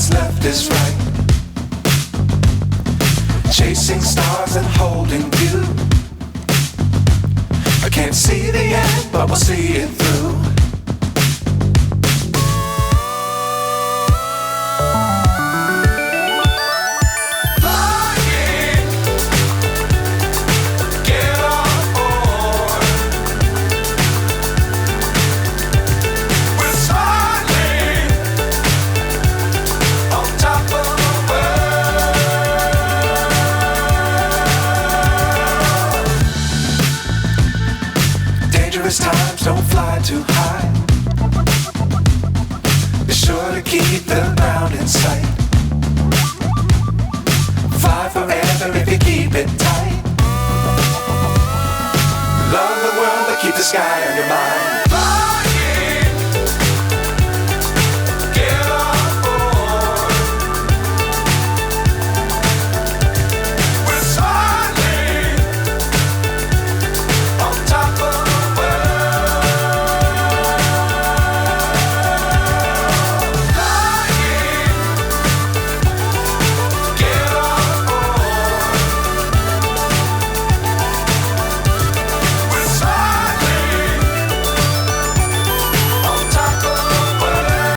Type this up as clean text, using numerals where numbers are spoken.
what's left is right. Chasing stars and holding you. I can't see the end, but we'll see it through. Times don't fly too high. Be sure to keep the ground in sight. Fly forever if you keep it tight. Love the world but keep the sky on your mind.